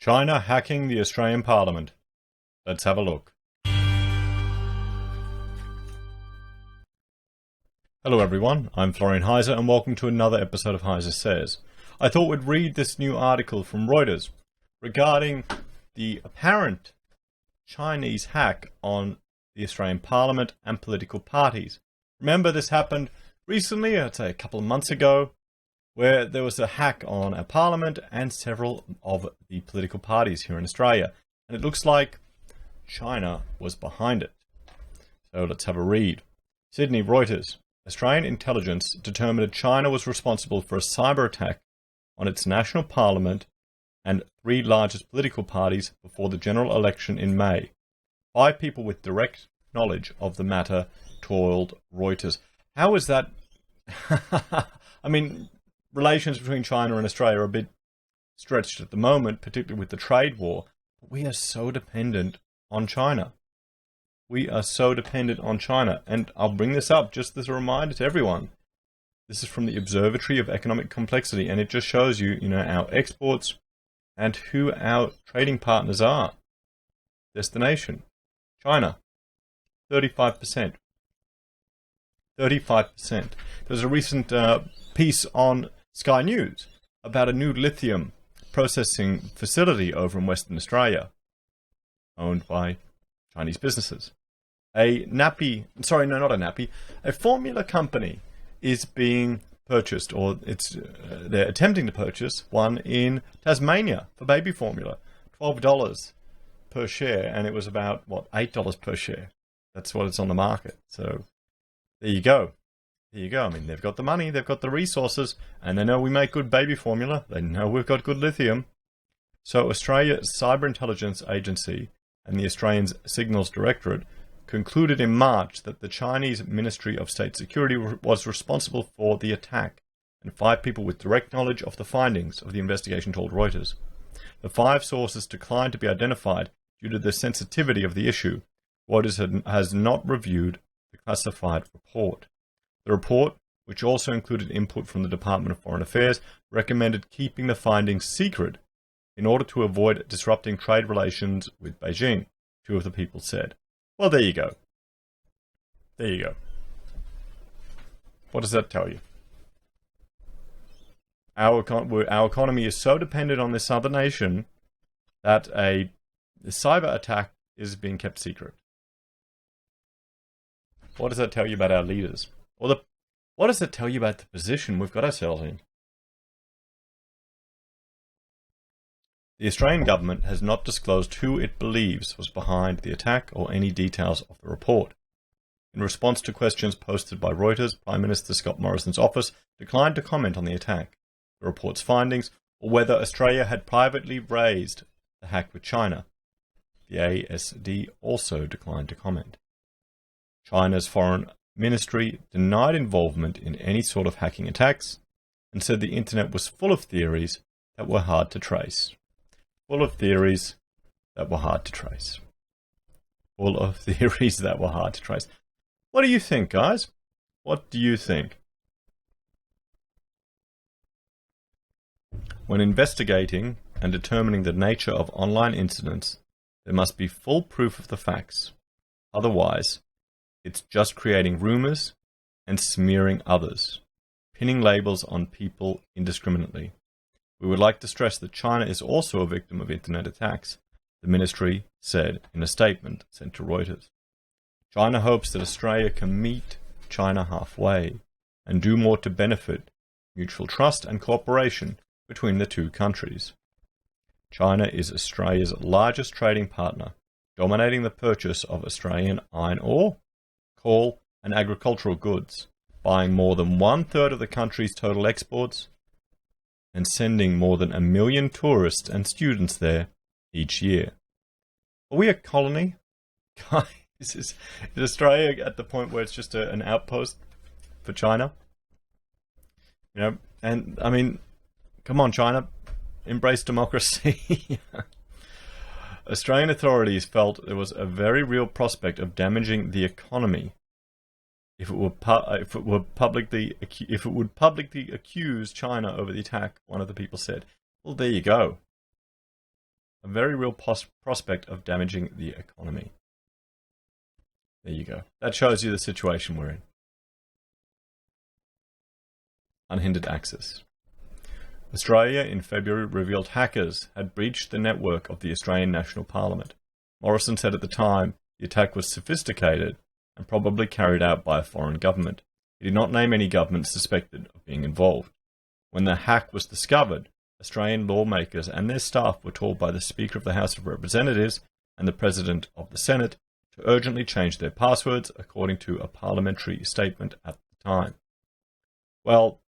China hacking the Australian Parliament. Let's have a look. Hello everyone, I'm Florian Heise and welcome to another episode of Heise Says. I thought we'd read this new article from Reuters regarding the apparent Chinese hack on the Australian Parliament and political parties. Remember, this happened recently, I'd say a couple of months ago, where there was a hack on our Parliament and several of the political parties here in Australia. And it looks like China was behind it. So let's have a read. Sydney, Reuters. Australian intelligence determined that China was responsible for a cyber attack on its national parliament and three largest political parties before the general election in May. 5 people with direct knowledge of the matter told Reuters. How is that? I mean, relations between China and Australia are a bit stretched at the moment, particularly with the trade war. But we are so dependent on China. We are so dependent on China. And I'll bring this up just as a reminder to everyone. This is from the Observatory of Economic Complexity, and it just shows you, our exports and who our trading partners are. Destination, China, 35%. 35%. There was a recent piece on Sky News about a new lithium processing facility over in Western Australia, owned by Chinese businesses. A formula company is being purchased, or they're attempting to purchase one in Tasmania for baby formula, $12 per share, and it was about $8 per share. That's what it's on the market. So there you go. There you go. I mean, they've got the money, they've got the resources, and they know we make good baby formula. They know we've got good lithium. So Australia's Cyber Intelligence Agency and the Australian Signals Directorate concluded in March that the Chinese Ministry of State Security was responsible for the attack, and 5 people with direct knowledge of the findings of the investigation told Reuters. The 5 sources declined to be identified due to the sensitivity of the issue. Reuters has not reviewed the classified report. The report, which also included input from the Department of Foreign Affairs, recommended keeping the findings secret in order to avoid disrupting trade relations with Beijing, 2 of the people said. Well, there you go. There you go. What does that tell you? Our economy is so dependent on this other nation that a cyber attack is being kept secret. What does that tell you about our leaders? Or what does it tell you about the position we've got ourselves in? The Australian government has not disclosed who it believes was behind the attack or any details of the report. In response to questions posted by Reuters, Prime Minister Scott Morrison's office declined to comment on the attack, the report's findings, or whether Australia had privately raised the hack with China. The ASD also declined to comment. China's foreign ministry denied involvement in any sort of hacking attacks and said the internet was full of theories that were hard to trace. Full of theories that were hard to trace. Full of theories that were hard to trace. What do you think, guys? What do you think? When investigating and determining the nature of online incidents, there must be full proof of the facts. Otherwise, it's just creating rumors and smearing others, pinning labels on people indiscriminately. We would like to stress that China is also a victim of internet attacks, the ministry said in a statement sent to Reuters. China hopes that Australia can meet China halfway and do more to benefit mutual trust and cooperation between the 2 countries. China is Australia's largest trading partner, dominating the purchase of Australian iron ore, coal, and agricultural goods, buying more than 1/3 of the country's total exports, and sending more than 1 million tourists and students there each year. Are we a colony? Guys, is Australia at the point where it's just an outpost for China? And I mean, come on, China, embrace democracy. Australian authorities felt there was a very real prospect of damaging the economy if it would publicly accuse China over the attack, one of the people said. Well, there you go. a very real prospect of damaging the economy. There you go. That shows you the situation we're in. Unhindered access. Australia in February revealed hackers had breached the network of the Australian National Parliament. Morrison said at the time the attack was sophisticated and probably carried out by a foreign government. He did not name any government suspected of being involved. When the hack was discovered, Australian lawmakers and their staff were told by the Speaker of the House of Representatives and the President of the Senate to urgently change their passwords, according to a parliamentary statement at the time. Well,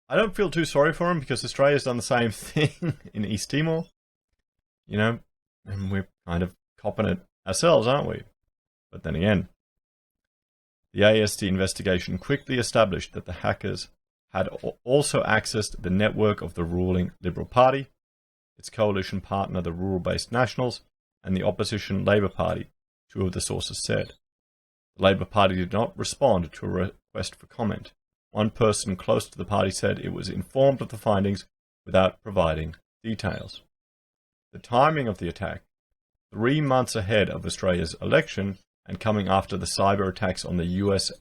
I don't feel too sorry for him because Australia's done the same thing in East Timor, and we're kind of copping it ourselves, aren't we? But then again, the AST investigation quickly established that the hackers had also accessed the network of the ruling Liberal Party, its coalition partner, the rural-based Nationals, and the opposition Labor Party, two of the sources said. The Labor Party did not respond to a request for comment. One person close to the party said it was informed of the findings without providing details. The timing of the attack, 3 months ahead of Australia's election and coming after the cyber attacks on the US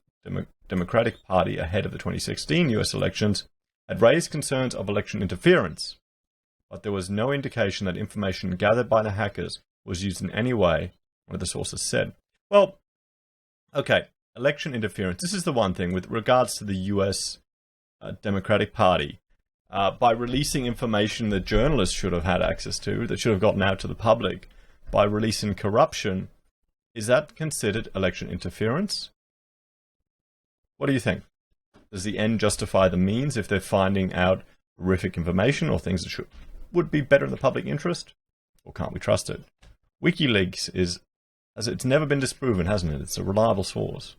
Democratic Party ahead of the 2016 US elections, had raised concerns of election interference, but there was no indication that information gathered by the hackers was used in any way, one of the sources said. Well, okay. Election interference. This is the one thing with regards to the US Democratic Party. By releasing information that journalists should have had access to, that should have gotten out to the public, by releasing corruption, is that considered election interference? What do you think? Does the end justify the means if they're finding out horrific information or things that would be better in the public interest? Or can't we trust it? WikiLeaks it's never been disproven, hasn't it? It's a reliable source.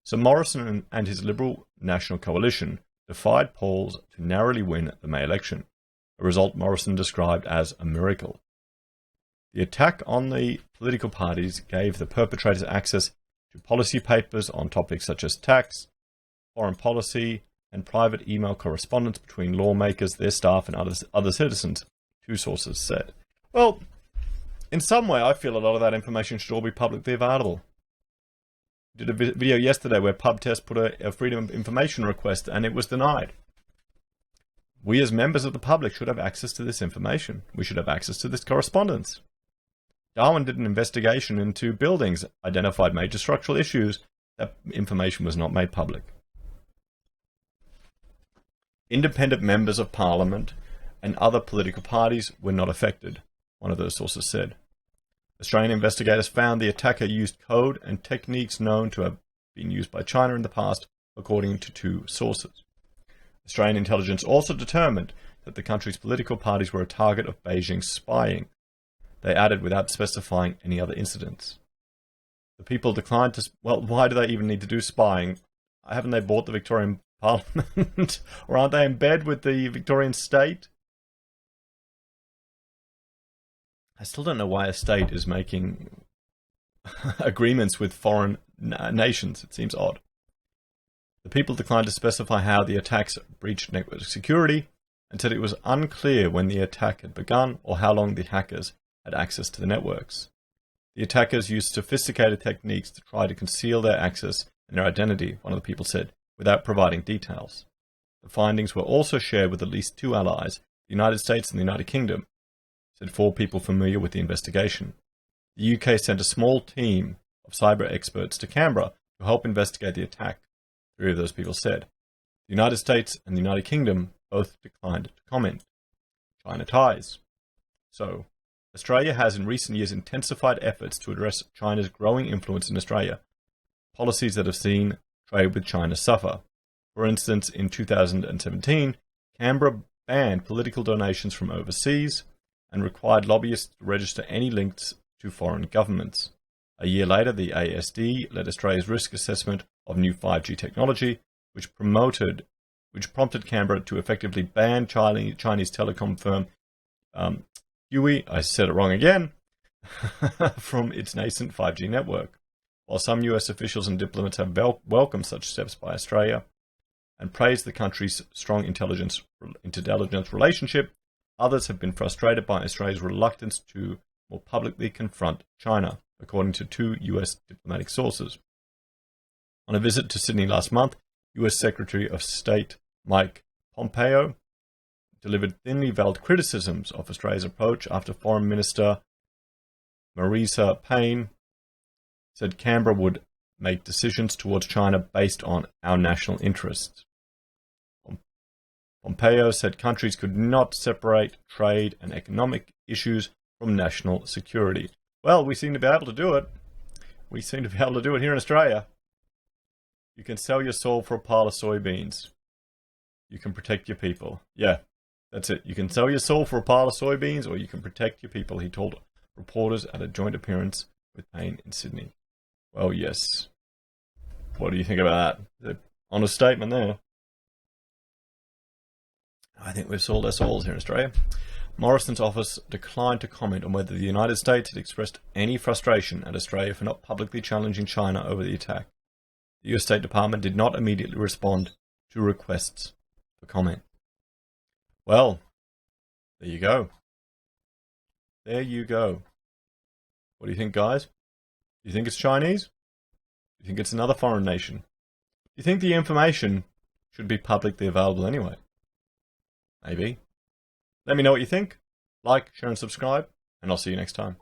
So Morrison and his Liberal National Coalition defied polls to narrowly win the May election, a result Morrison described as a miracle. The attack on the political parties gave the perpetrators access to policy papers on topics such as tax, foreign policy, and private email correspondence between lawmakers, their staff, and other citizens, two sources said. Well, in some way, I feel a lot of that information should all be publicly available. I did a video yesterday where PubTest put a Freedom of Information request and it was denied. We as members of the public should have access to this information. We should have access to this correspondence. Darwin did an investigation into buildings, identified major structural issues. That information was not made public. Independent members of Parliament and other political parties were not affected, one of those sources said. Australian investigators found the attacker used code and techniques known to have been used by China in the past, according to two sources. Australian intelligence also determined that the country's political parties were a target of Beijing's spying. They added without specifying any other incidents. The people declined to... Well, why do they even need to do spying? Haven't they bought the Victorian Parliament? Or aren't they in bed with the Victorian state? I still don't know why a state is making agreements with foreign nations. It seems odd. The people declined to specify how the attacks breached network security and said it was unclear when the attack had begun or how long the hackers had access to the networks. The attackers used sophisticated techniques to try to conceal their access and their identity, one of the people said, without providing details. The findings were also shared with at least two allies, the United States and the United Kingdom, said four people familiar with the investigation. The UK sent a small team of cyber experts to Canberra to help investigate the attack, three of those people said. The United States and the United Kingdom both declined to comment. China ties. So, Australia has in recent years intensified efforts to address China's growing influence in Australia, policies that have seen trade with China suffer. For instance, in 2017, Canberra banned political donations from overseas and required lobbyists to register any links to foreign governments. A year later, the ASD led Australia's risk assessment of new 5G technology, which prompted Canberra to effectively ban Chinese telecom firm Huawei, I said it wrong again, from its nascent 5G network. While some US officials and diplomats have welcomed such steps by Australia and praised the country's strong intelligence relationship Others have been frustrated by Australia's reluctance to more publicly confront China, according to 2 US diplomatic sources. On a visit to Sydney last month, US Secretary of State Mike Pompeo delivered thinly veiled criticisms of Australia's approach after Foreign Minister Marisa Payne said Canberra would make decisions towards China based on our national interests. Pompeo said countries could not separate trade and economic issues from national security. Well, we seem to be able to do it. We seem to be able to do it here in Australia. You can sell your soul for a pile of soybeans. You can protect your people. Yeah, that's it. You can sell your soul for a pile of soybeans, or you can protect your people, he told reporters at a joint appearance with Payne in Sydney. Well, yes. What do you think about that? An honest statement there. I think we've sold our souls here in Australia. Morrison's office declined to comment on whether the United States had expressed any frustration at Australia for not publicly challenging China over the attack. The US State Department did not immediately respond to requests for comment. Well, there you go. There you go. What do you think, guys? Do you think it's Chinese? Do you think it's another foreign nation? Do you think the information should be publicly available anyway? Maybe. Let me know what you think. Like, share and subscribe, and I'll see you next time.